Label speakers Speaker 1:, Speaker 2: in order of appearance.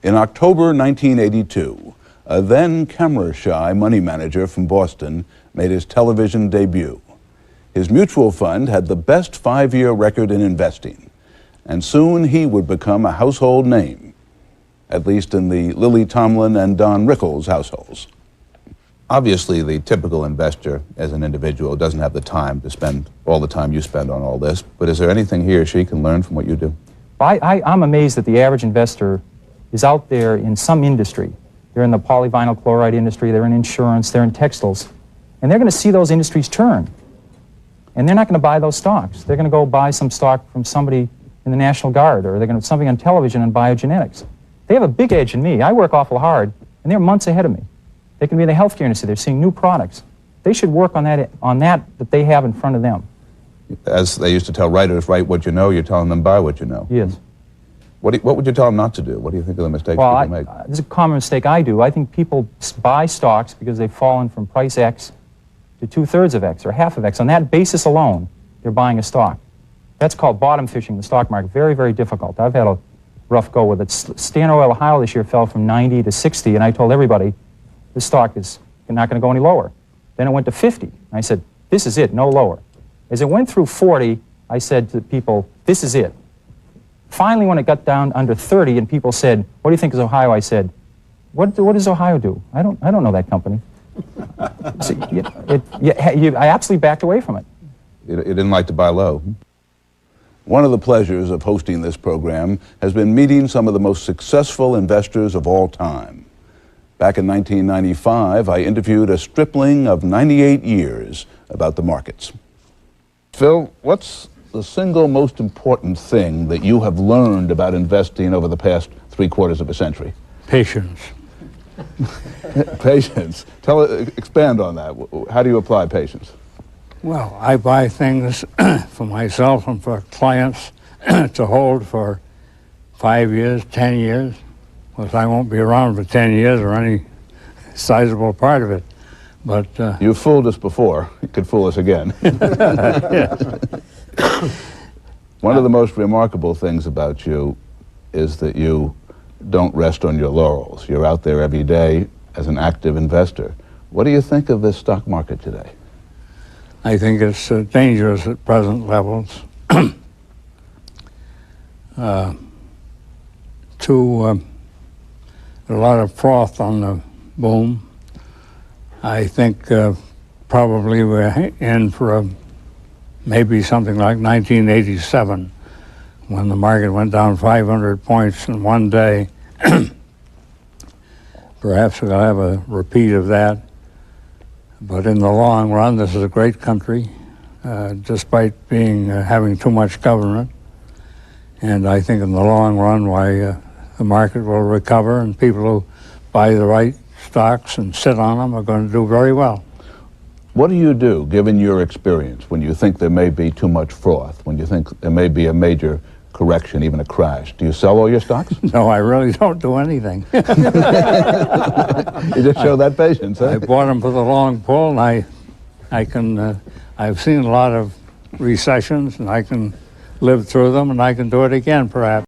Speaker 1: In October 1982, a then camera-shy money manager from Boston made his television debut. His mutual fund had the best 5-year record in investing, and soon he would become a household name, at least in the Lily Tomlin and Don Rickles households. Obviously, the typical investor as an individual doesn't have the time to spend all the time you spend on all this, but is there anything he or she can learn from what you do?
Speaker 2: I'm amazed that the average investor is out there in some industry. They're in the polyvinyl chloride industry, they're in insurance, they're in textiles, and they're going to see those industries turn. And they're not going to buy those stocks. They're going to go buy some stock from somebody in the National Guard, or they're going to something on television in biogenetics. They have a big edge in me. I work awful hard, and they're months ahead of me. They can be in the healthcare industry. They're seeing new products. They should work on that they have in front of them.
Speaker 1: As they used to tell writers, write what you know, you're telling them buy what you know.
Speaker 2: Yes.
Speaker 1: What would you tell them not to do? What do you think of the mistakes people make?
Speaker 2: This is a common mistake I do. I think people buy stocks because they've fallen from price X to 2/3 of X or half of X. On that basis alone, they're buying a stock. That's called bottom fishing the stock market. Very, very difficult. I've had a rough go with it. Standard Oil Ohio this year fell from 90 to 60, and I told everybody, this stock is not going to go any lower. Then it went to 50. I said, this is it, no lower. As it went through 40, I said to people, this is it. Finally, when it got down under 30 and people said, what do you think is Ohio? I said, what does Ohio do? I don't know that company. So, I absolutely backed away from it.
Speaker 1: You didn't like to buy low. One of the pleasures of hosting this program has been meeting some of the most successful investors of all time. Back in 1995, I interviewed a stripling of 98 years about the markets. Phil, what's the single most important thing that you have learned about investing over the past 3/4 of a century?
Speaker 3: Patience.
Speaker 1: Patience. Expand on that. How do you apply patience?
Speaker 3: Well, I buy things for myself and for clients to hold for 5 years, 10 years. Of course, I won't be around for 10 years or any sizable part of it. But
Speaker 1: you've fooled us before. You could fool us again. One of the most remarkable things about you is that you don't rest on your laurels. You're out there every day as an active investor. What do you think of this stock market today?
Speaker 3: I think it's dangerous at present levels. A lot of froth on the boom. I think probably we're in for maybe something like 1987, when the market went down 500 points in one day. Perhaps we'll have a repeat of that. But in the long run, this is a great country, despite having too much government. And I think in the long run, the market will recover, and people who buy the right stocks and sit on them are going to do very well.
Speaker 1: What do you do, given your experience, when you think there may be too much froth, when you think there may be a major correction, even a crash? Do you sell all your stocks?
Speaker 3: No, I really don't do anything.
Speaker 1: You just show that patience, huh?
Speaker 3: I bought them for the long pull, and I've seen a lot of recessions, and I can live through them, and I can do it again, perhaps.